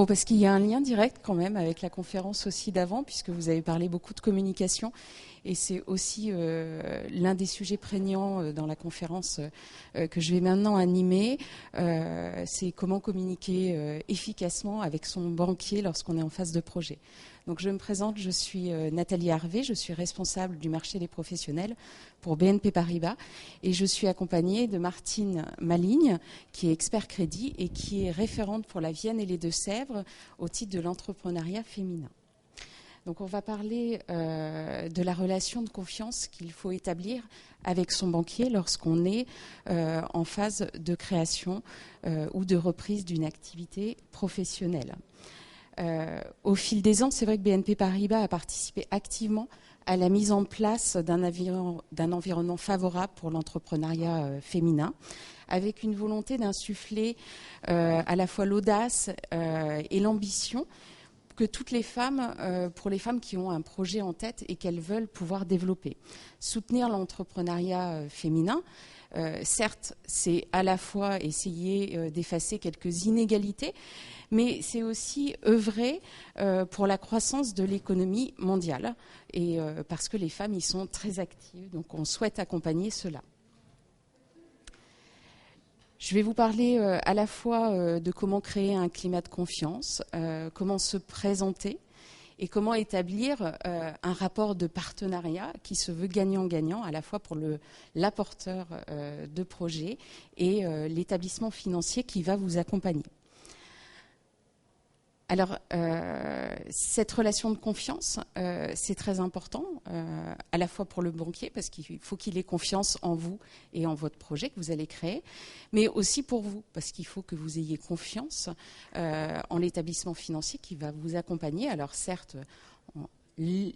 Bon, parce qu'il y a un lien direct quand même avec la conférence aussi d'avant, puisque vous avez parlé beaucoup de communication, et c'est aussi l'un des sujets prégnants dans la conférence que je vais maintenant animer, c'est comment communiquer efficacement avec son banquier lorsqu'on est en phase de projet. Donc je me présente, je suis Nathalie Harvé, je suis responsable du marché des professionnels pour BNP Paribas et je suis accompagnée de Martine Maligne qui est expert crédit et qui est référente pour la Vienne et les Deux-Sèvres au titre de l'entrepreneuriat féminin. Donc on va parler de la relation de confiance qu'il faut établir avec son banquier lorsqu'on est en phase de création ou de reprise d'une activité professionnelle. Au fil des ans, c'est vrai que BNP Paribas a participé activement à la mise en place d'un environnement favorable pour l'entrepreneuriat féminin, avec une volonté d'insuffler à la fois l'audace et l'ambition que toutes les femmes, pour les femmes qui ont un projet en tête et qu'elles veulent pouvoir développer. Soutenir l'entrepreneuriat féminin, certes, c'est à la fois essayer d'effacer quelques inégalités, mais c'est aussi œuvrer pour la croissance de l'économie mondiale, et parce que les femmes y sont très actives, donc on souhaite accompagner cela. Je vais vous parler à la fois de comment créer un climat de confiance, comment se présenter et comment établir un rapport de partenariat qui se veut gagnant-gagnant à la fois pour l'apporteur de projet et l'établissement financier qui va vous accompagner. Alors, cette relation de confiance, c'est très important, à la fois pour le banquier, parce qu'il faut qu'il ait confiance en vous et en votre projet que vous allez créer, mais aussi pour vous, parce qu'il faut que vous ayez confiance en l'établissement financier qui va vous accompagner. Alors certes,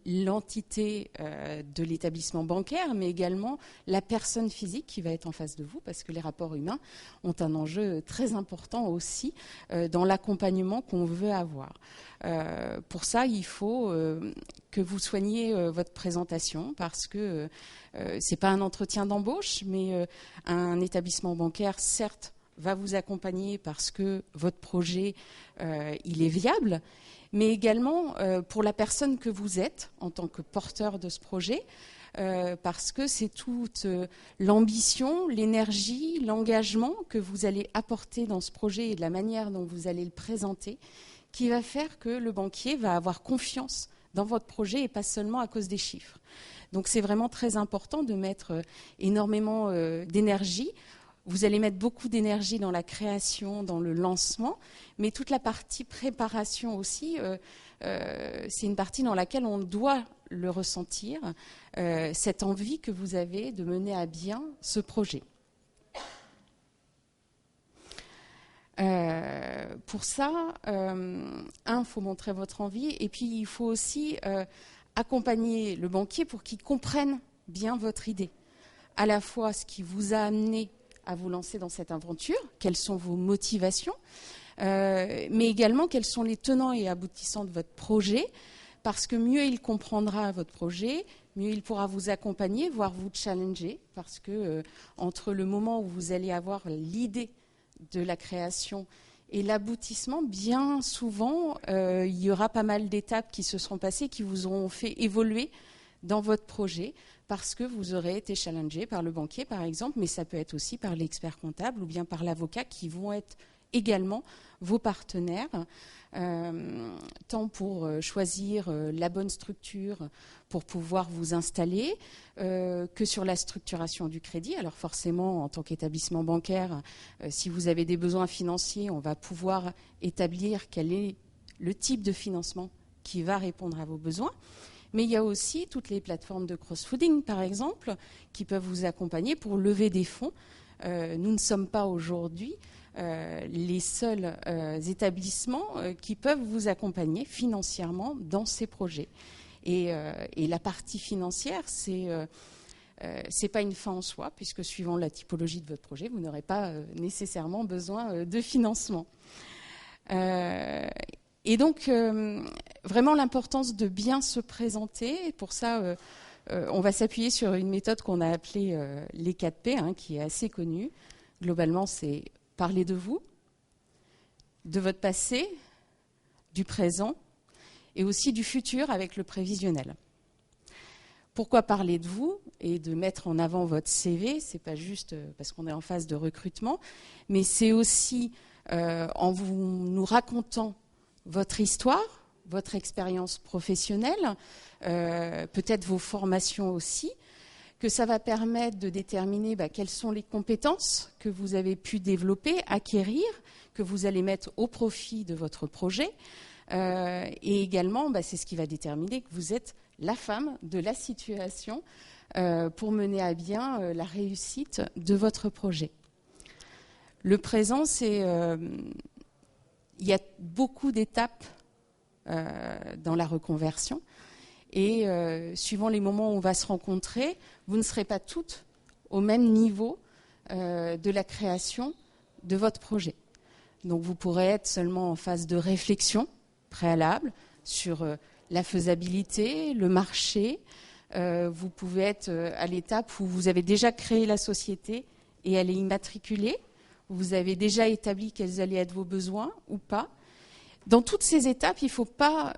l'entité de l'établissement bancaire, mais également la personne physique qui va être en face de vous, parce que les rapports humains ont un enjeu très important aussi dans l'accompagnement qu'on veut avoir. Pour ça, il faut que vous soigniez votre présentation, parce que c'est pas un entretien d'embauche, mais un établissement bancaire, certes, va vous accompagner parce que votre projet, il est viable, mais également pour la personne que vous êtes en tant que porteur de ce projet, parce que c'est toute l'ambition, l'énergie, l'engagement que vous allez apporter dans ce projet et de la manière dont vous allez le présenter qui va faire que le banquier va avoir confiance dans votre projet et pas seulement à cause des chiffres. Donc c'est vraiment très important de mettre énormément d'énergie. Vous allez mettre beaucoup d'énergie dans la création, dans le lancement, mais toute la partie préparation aussi, c'est une partie dans laquelle on doit le ressentir, cette envie que vous avez de mener à bien ce projet. Pour ça, il faut montrer votre envie, et puis il faut aussi accompagner le banquier pour qu'il comprenne bien votre idée. À la fois ce qui vous a amené à vous lancer dans cette aventure, quelles sont vos motivations, mais également quels sont les tenants et aboutissants de votre projet, parce que mieux il comprendra votre projet, mieux il pourra vous accompagner, voire vous challenger, parce que entre le moment où vous allez avoir l'idée de la création et l'aboutissement, bien souvent, il y aura pas mal d'étapes qui se seront passées, qui vous auront fait évoluer dans votre projet, parce que vous aurez été challengé par le banquier, par exemple, mais ça peut être aussi par l'expert comptable ou bien par l'avocat qui vont être également vos partenaires, tant pour choisir la bonne structure pour pouvoir vous installer, que sur la structuration du crédit. Alors forcément, en tant qu'établissement bancaire, si vous avez des besoins financiers, on va pouvoir établir quel est le type de financement qui va répondre à vos besoins. Mais il y a aussi toutes les plateformes de cross-funding, par exemple, qui peuvent vous accompagner pour lever des fonds. Nous ne sommes pas aujourd'hui les seuls établissements qui peuvent vous accompagner financièrement dans ces projets. Et la partie financière, c'est pas une fin en soi, puisque suivant la typologie de votre projet, vous n'aurez pas nécessairement besoin de financement. Et donc, vraiment l'importance de bien se présenter. Et pour ça, on va s'appuyer sur une méthode qu'on a appelée les 4P, qui est assez connue. Globalement, c'est parler de vous, de votre passé, du présent et aussi du futur avec le prévisionnel. Pourquoi parler de vous et de mettre en avant votre CV? Ce n'est pas juste parce qu'on est en phase de recrutement, mais c'est aussi en nous racontant votre histoire, votre expérience professionnelle, peut-être vos formations aussi, que ça va permettre de déterminer quelles sont les compétences que vous avez pu développer, acquérir, que vous allez mettre au profit de votre projet. Et également, c'est ce qui va déterminer que vous êtes la femme de la situation pour mener à bien la réussite de votre projet. Le présent, il y a beaucoup d'étapes dans la reconversion. Et suivant les moments où on va se rencontrer, vous ne serez pas toutes au même niveau de la création de votre projet. Donc vous pourrez être seulement en phase de réflexion préalable sur la faisabilité, le marché. Vous pouvez être à l'étape où vous avez déjà créé la société et elle est immatriculée. Vous avez déjà établi quels allaient être vos besoins ou pas. Dans toutes ces étapes, il ne faut pas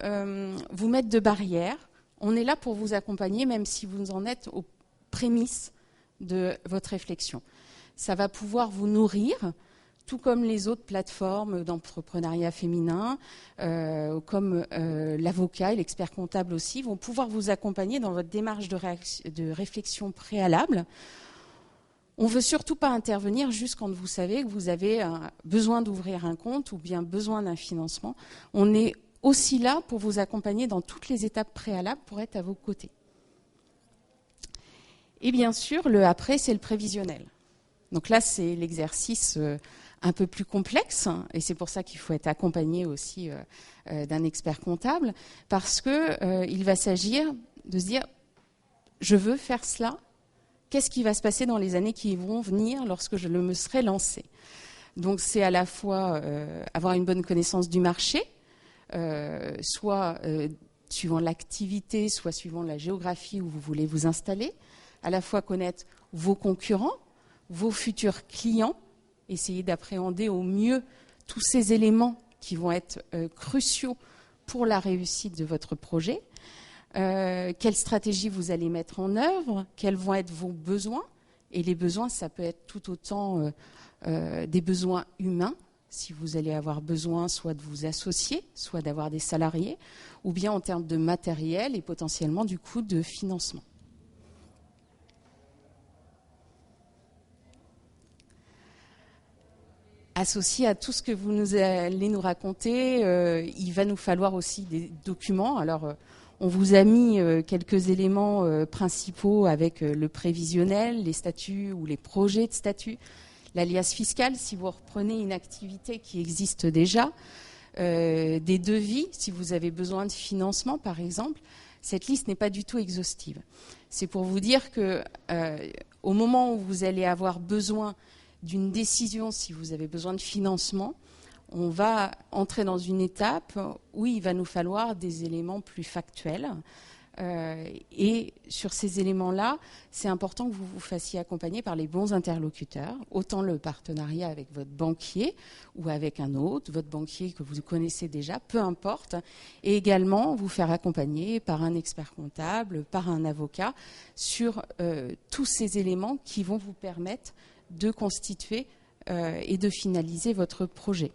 vous mettre de barrières. On est là pour vous accompagner, même si vous en êtes aux prémices de votre réflexion. Ça va pouvoir vous nourrir, tout comme les autres plateformes d'entrepreneuriat féminin, comme l'avocat et l'expert comptable aussi, vont pouvoir vous accompagner dans votre démarche de réflexion préalable. On ne veut surtout pas intervenir juste quand vous savez que vous avez besoin d'ouvrir un compte ou bien besoin d'un financement. On est aussi là pour vous accompagner dans toutes les étapes préalables pour être à vos côtés. Et bien sûr, le après, c'est le prévisionnel. Donc là, c'est l'exercice un peu plus complexe, et c'est pour ça qu'il faut être accompagné aussi d'un expert comptable, parce qu'il va s'agir de se dire, je veux faire cela, qu'est-ce qui va se passer dans les années qui vont venir lorsque je me serai lancé? Donc c'est à la fois avoir une bonne connaissance du marché, soit suivant l'activité, soit suivant la géographie où vous voulez vous installer, à la fois connaître vos concurrents, vos futurs clients, essayer d'appréhender au mieux tous ces éléments qui vont être cruciaux pour la réussite de votre projet, quelle stratégie vous allez mettre en œuvre, quels vont être vos besoins, et les besoins, ça peut être tout autant des besoins humains, si vous allez avoir besoin soit de vous associer, soit d'avoir des salariés, ou bien en termes de matériel et potentiellement du coût de financement. Associé à tout ce que vous allez nous raconter, il va nous falloir aussi des documents. Alors, on vous a mis quelques éléments principaux avec le prévisionnel, les statuts ou les projets de statut, l'alias fiscal, si vous reprenez une activité qui existe déjà, des devis, si vous avez besoin de financement, par exemple. Cette liste n'est pas du tout exhaustive. C'est pour vous dire que au moment où vous allez avoir besoin d'une décision, si vous avez besoin de financement, on va entrer dans une étape où il va nous falloir des éléments plus factuels. Et sur ces éléments-là, c'est important que vous vous fassiez accompagner par les bons interlocuteurs, autant le partenariat avec votre banquier ou avec un autre, votre banquier que vous connaissez déjà, peu importe, et également vous faire accompagner par un expert comptable, par un avocat, sur tous ces éléments qui vont vous permettre de constituer et de finaliser votre projet.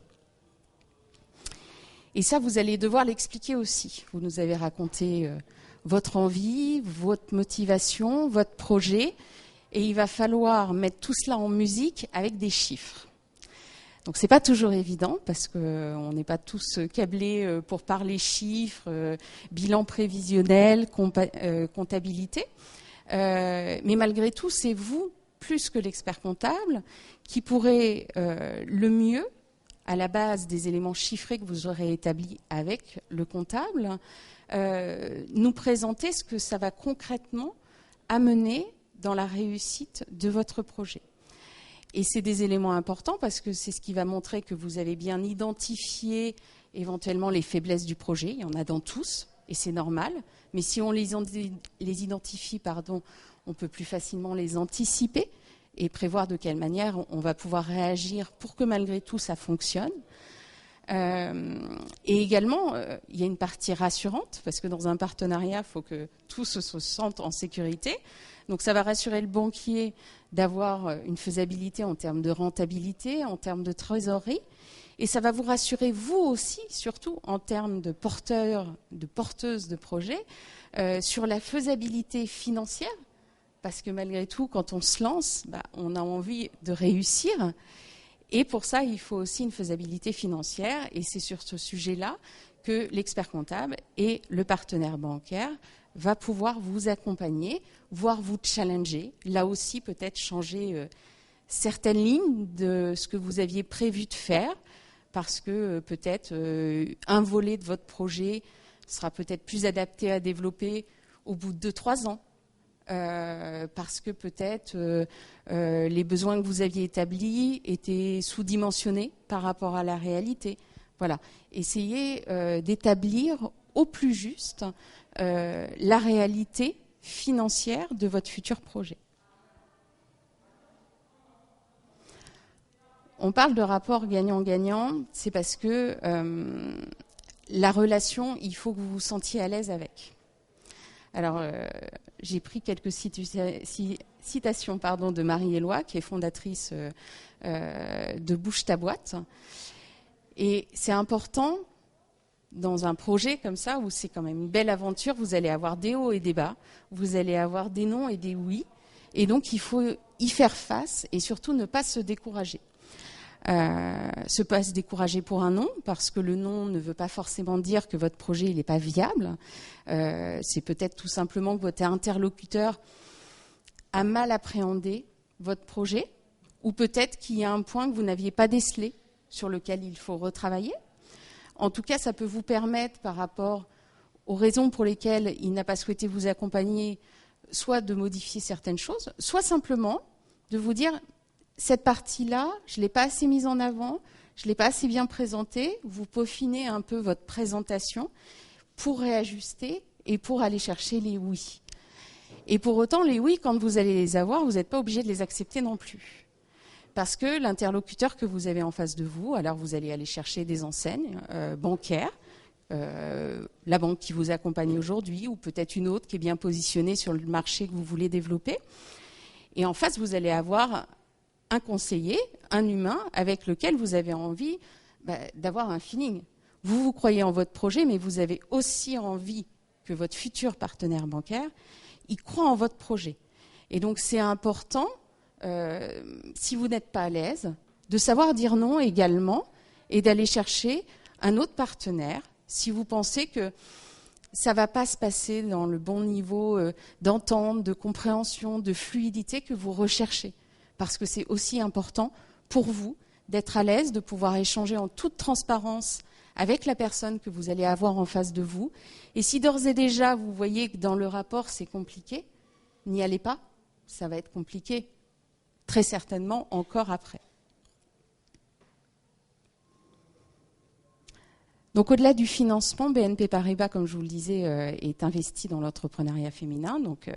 Et ça, vous allez devoir l'expliquer aussi. Vous nous avez raconté votre envie, votre motivation, votre projet, et il va falloir mettre tout cela en musique avec des chiffres. Donc c'est pas toujours évident parce qu'on n'est pas tous câblés pour parler chiffres, bilan prévisionnel, comptabilité. Mais malgré tout, c'est vous, plus que l'expert comptable, qui pourrez le mieux, à la base des éléments chiffrés que vous aurez établis avec le comptable, nous présenter ce que ça va concrètement amener dans la réussite de votre projet. Et c'est des éléments importants parce que c'est ce qui va montrer que vous avez bien identifié éventuellement les faiblesses du projet. Il y en a dans tous, et c'est normal. Mais si on les identifie, on peut plus facilement les anticiper et prévoir de quelle manière on va pouvoir réagir pour que malgré tout ça fonctionne. Et également, il y a une partie rassurante, parce que dans un partenariat, il faut que tous se sentent en sécurité. Donc ça va rassurer le banquier d'avoir une faisabilité en termes de rentabilité, en termes de trésorerie. Et ça va vous rassurer, vous aussi, surtout en termes de porteurs, de porteuses de projets, sur la faisabilité financière. Parce que malgré tout, quand on se lance, on a envie de réussir. Et pour ça, il faut aussi une faisabilité financière. Et c'est sur ce sujet-là que l'expert comptable et le partenaire bancaire va pouvoir vous accompagner, voire vous challenger. Là aussi, peut-être changer certaines lignes de ce que vous aviez prévu de faire, parce que peut-être un volet de votre projet sera peut-être plus adapté à développer au bout de 2-3 ans. Parce que peut-être les besoins que vous aviez établis étaient sous-dimensionnés par rapport à la réalité. Voilà. Essayez d'établir au plus juste la réalité financière de votre futur projet. On parle de rapport gagnant-gagnant, c'est parce que la relation, il faut que vous vous sentiez à l'aise avec. Alors, j'ai pris quelques citations de Marie-Éloi, qui est fondatrice de Bouge ta boîte. Et c'est important, dans un projet comme ça, où c'est quand même une belle aventure, vous allez avoir des hauts et des bas, vous allez avoir des non et des oui. Et donc, il faut y faire face et surtout ne pas se décourager. Pas se décourager pour un non, parce que le non ne veut pas forcément dire que votre projet il n'est pas viable. C'est peut-être tout simplement que votre interlocuteur a mal appréhendé votre projet, ou peut-être qu'il y a un point que vous n'aviez pas décelé, sur lequel il faut retravailler. En tout cas, ça peut vous permettre, par rapport aux raisons pour lesquelles il n'a pas souhaité vous accompagner, soit de modifier certaines choses, soit simplement de vous dire: cette partie-là, je ne l'ai pas assez mise en avant, je ne l'ai pas assez bien présentée. Vous peaufinez un peu votre présentation pour réajuster et pour aller chercher les oui. Et pour autant, les oui, quand vous allez les avoir, vous n'êtes pas obligé de les accepter non plus. Parce que l'interlocuteur que vous avez en face de vous, alors vous allez aller chercher des enseignes bancaires, la banque qui vous accompagne aujourd'hui, ou peut-être une autre qui est bien positionnée sur le marché que vous voulez développer. Et en face, vous allez avoir un conseiller, un humain avec lequel vous avez envie d'avoir un feeling. Vous croyez en votre projet, mais vous avez aussi envie que votre futur partenaire bancaire, il croit en votre projet. Et donc c'est important, si vous n'êtes pas à l'aise, de savoir dire non également et d'aller chercher un autre partenaire si vous pensez que ça ne va pas se passer dans le bon niveau d'entente, de compréhension, de fluidité que vous recherchez. Parce que c'est aussi important pour vous d'être à l'aise, de pouvoir échanger en toute transparence avec la personne que vous allez avoir en face de vous. Et si d'ores et déjà vous voyez que dans le rapport c'est compliqué, n'y allez pas, ça va être compliqué, très certainement encore après. Donc au-delà du financement, BNP Paribas, comme je vous le disais, est investi dans l'entrepreneuriat féminin. Donc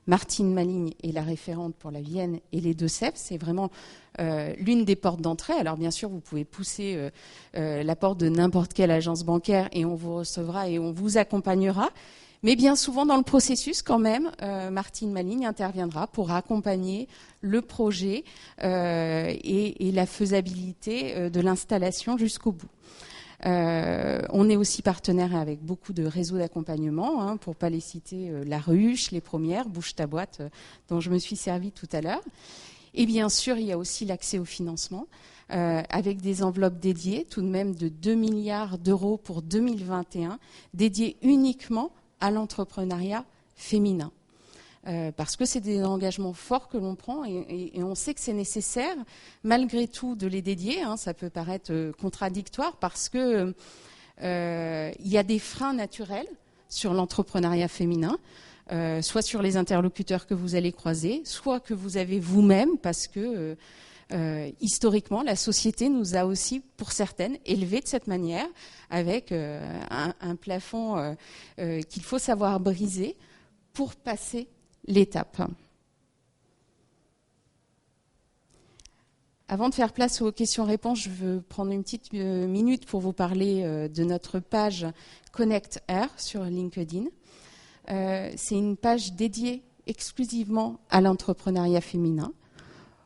Martine Maligne est la référente pour la Vienne et les Deux-Sèvres. C'est vraiment l'une des portes d'entrée. Alors bien sûr, vous pouvez pousser la porte de n'importe quelle agence bancaire et on vous recevra et on vous accompagnera. Mais bien souvent dans le processus, quand même, Martine Maligne interviendra pour accompagner le projet et la faisabilité de l'installation jusqu'au bout. On est aussi partenaire avec beaucoup de réseaux d'accompagnement, pour ne pas les citer, La Ruche, Les Premières, Bouge ta boîte, dont je me suis servie tout à l'heure. Et bien sûr, il y a aussi l'accès au financement, avec des enveloppes dédiées, tout de même de 2 milliards d'euros pour 2021, dédiées uniquement à l'entrepreneuriat féminin. Parce que c'est des engagements forts que l'on prend et on sait que c'est nécessaire, malgré tout, de les dédier. Ça peut paraître contradictoire parce que il y a des freins naturels sur l'entrepreneuriat féminin, soit sur les interlocuteurs que vous allez croiser, soit que vous avez vous-même, parce que historiquement, la société nous a aussi, pour certaines, élevés de cette manière, avec un plafond qu'il faut savoir briser pour passer l'étape. Avant de faire place aux questions-réponses, je veux prendre une petite minute pour vous parler de notre page Connect Air sur LinkedIn. C'est une page dédiée exclusivement à l'entrepreneuriat féminin.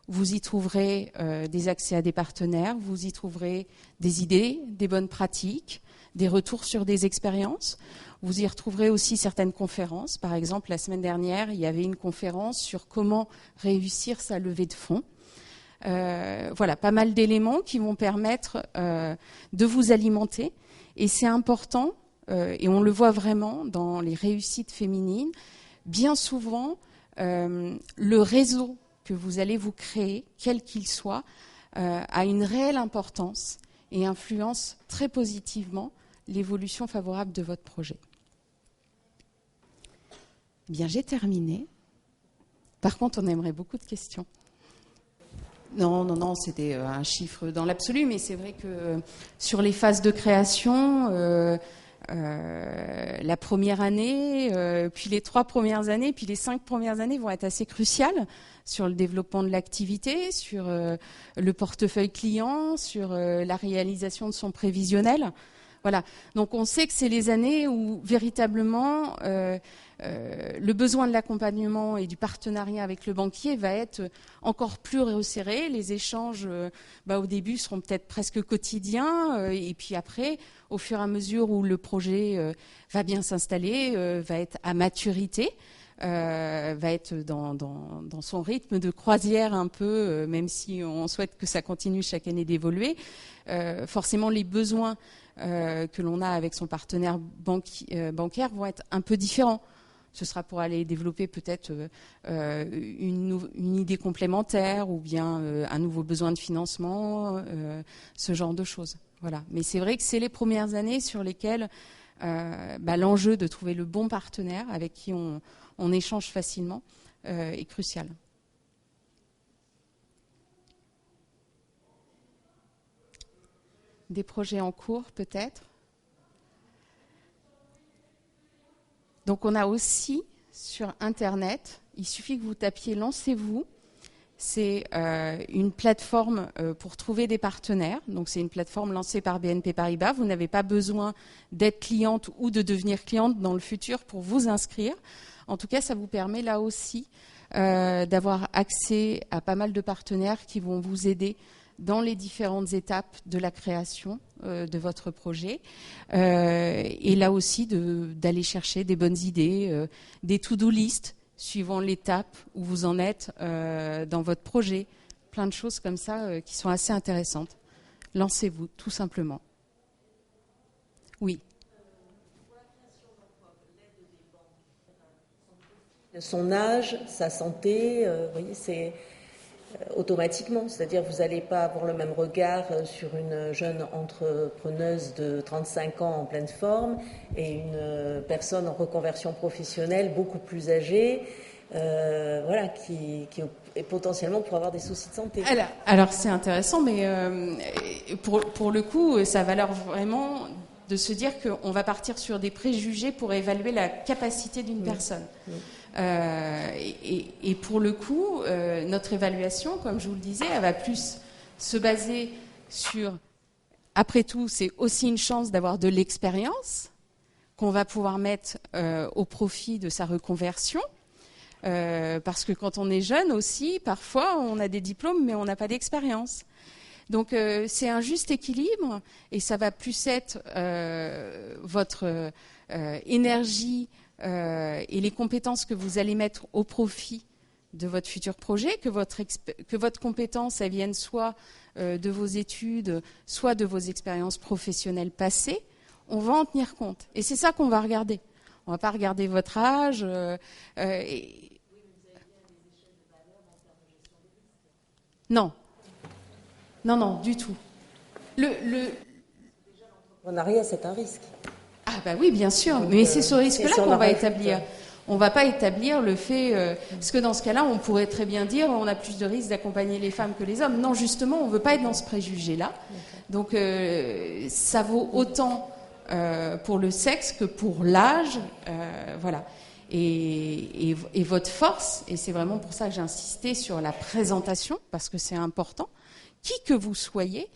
Vous y trouverez des accès à des partenaires, vous y trouverez des idées, des bonnes pratiques, des retours sur des expériences. Vous y retrouverez aussi certaines conférences. Par exemple, la semaine dernière, il y avait une conférence sur comment réussir sa levée de fonds. Voilà, pas mal d'éléments qui vont permettre de vous alimenter. Et c'est important, et on le voit vraiment dans les réussites féminines, bien souvent, le réseau que vous allez vous créer, quel qu'il soit, a une réelle importance et influence très positivement l'évolution favorable de votre projet. Bien, j'ai terminé. Par contre, on aimerait beaucoup de questions. Non, c'était un chiffre dans l'absolu, mais c'est vrai que sur les phases de création, la première année, puis les 3 premières années, puis les 5 premières années vont être assez cruciales sur le développement de l'activité, sur le portefeuille client, sur la réalisation de son prévisionnel. Voilà. Donc on sait que c'est les années où véritablement le besoin de l'accompagnement et du partenariat avec le banquier va être encore plus resserré. Les échanges, au début, seront peut-être presque quotidiens, et puis après, au fur et à mesure où le projet va bien s'installer, va être à maturité, va être dans son rythme de croisière un peu, même si on souhaite que ça continue chaque année d'évoluer. Forcément, les besoins que l'on a avec son partenaire bancaire vont être un peu différents. Ce sera pour aller développer peut-être une idée complémentaire ou bien un nouveau besoin de financement, ce genre de choses. Voilà. Mais c'est vrai que c'est les premières années sur lesquelles l'enjeu de trouver le bon partenaire avec qui on échange facilement est crucial. Des projets en cours peut-être. Donc on a aussi sur Internet, il suffit que vous tapiez Lancez-vous. C'est une plateforme pour trouver des partenaires. Donc c'est une plateforme lancée par BNP Paribas. Vous n'avez pas besoin d'être cliente ou de devenir cliente dans le futur pour vous inscrire. En tout cas, ça vous permet là aussi d'avoir accès à pas mal de partenaires qui vont vous aider dans les différentes étapes de la création de votre projet. Et là aussi, d'aller chercher des bonnes idées, des to-do list, suivant l'étape où vous en êtes dans votre projet. Plein de choses comme ça qui sont assez intéressantes. Lancez-vous, tout simplement. Oui. Son âge, sa santé, vous voyez, c'est automatiquement, c'est-à-dire vous n'allez pas avoir le même regard sur une jeune entrepreneuse de 35 ans en pleine forme et une personne en reconversion professionnelle beaucoup plus âgée, qui est potentiellement pour avoir des soucis de santé. Alors c'est intéressant, mais pour le coup, ça a valeur vraiment de se dire qu'on va partir sur des préjugés pour évaluer la capacité d'une personne. Et pour le coup, notre évaluation, comme je vous le disais, elle va plus se baser sur, après tout, c'est aussi une chance d'avoir de l'expérience qu'on va pouvoir mettre au profit de sa reconversion. Parce que quand on est jeune aussi, parfois on a des diplômes mais on n'a pas d'expérience. Donc c'est un juste équilibre et ça va plus être votre énergie et les compétences que vous allez mettre au profit de votre futur projet, que votre compétence elle vienne soit de vos études, soit de vos expériences professionnelles passées. On va en tenir compte et c'est ça qu'on va regarder. On ne va pas regarder votre âge. Non, du tout. L'entrepreneuriat, c'est un risque. Ah bah oui, bien sûr, mais c'est ce risque-là qu'on va établir. On ne va pas établir le fait... parce que dans ce cas-là, on pourrait très bien dire on a plus de risques d'accompagner les femmes que les hommes. Non, justement, on ne veut pas être dans ce préjugé-là. Donc, ça vaut autant pour le sexe que pour l'âge. Voilà. Et votre force, et c'est vraiment pour ça que j'ai insisté sur la présentation, parce que c'est important, qui que vous soyez,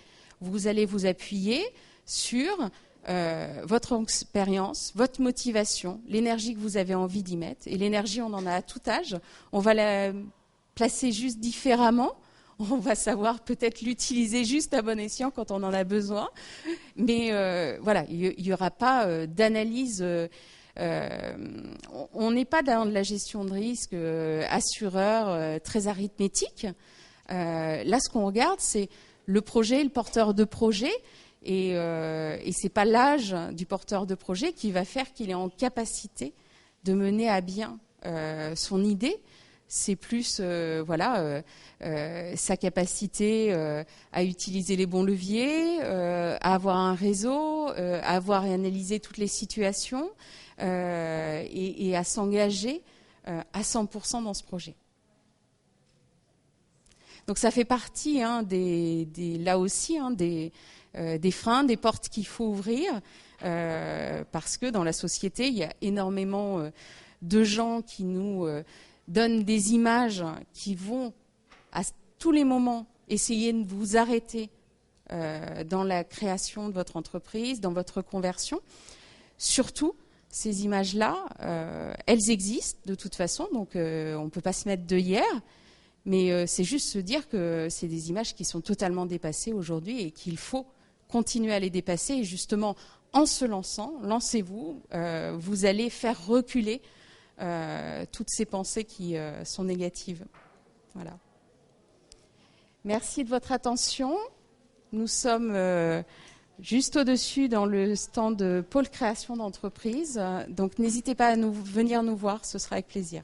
vous allez vous appuyer sur votre expérience, votre motivation, l'énergie que vous avez envie d'y mettre. Et l'énergie, on en a à tout âge. On va la placer juste différemment. On va savoir peut-être l'utiliser juste à bon escient quand on en a besoin. Mais voilà, il n'y aura pas d'analyse. On n'est pas dans de la gestion de risque assureur très arithmétique. Là, ce qu'on regarde, c'est le projet, le porteur de projet. Et ce n'est pas l'âge du porteur de projet qui va faire qu'il est en capacité de mener à bien son idée. C'est plus sa capacité à utiliser les bons leviers, à avoir un réseau, à avoir et analyser toutes les situations et à s'engager à 100% dans ce projet. Donc ça fait partie là aussi des freins, des portes qu'il faut ouvrir parce que dans la société, il y a énormément de gens qui nous donnent des images qui vont à tous les moments essayer de vous arrêter dans la création de votre entreprise, dans votre conversion. Surtout, ces images-là, elles existent de toute façon, donc on ne peut pas se mettre de hier. Mais c'est juste se dire que c'est des images qui sont totalement dépassées aujourd'hui et qu'il faut continuer à les dépasser. Et justement, en se lançant, lancez-vous, vous allez faire reculer toutes ces pensées qui sont négatives. Voilà. Merci de votre attention. Nous sommes juste au-dessus dans le stand de Pôle Création d'entreprise. Donc n'hésitez pas à venir nous voir, ce sera avec plaisir.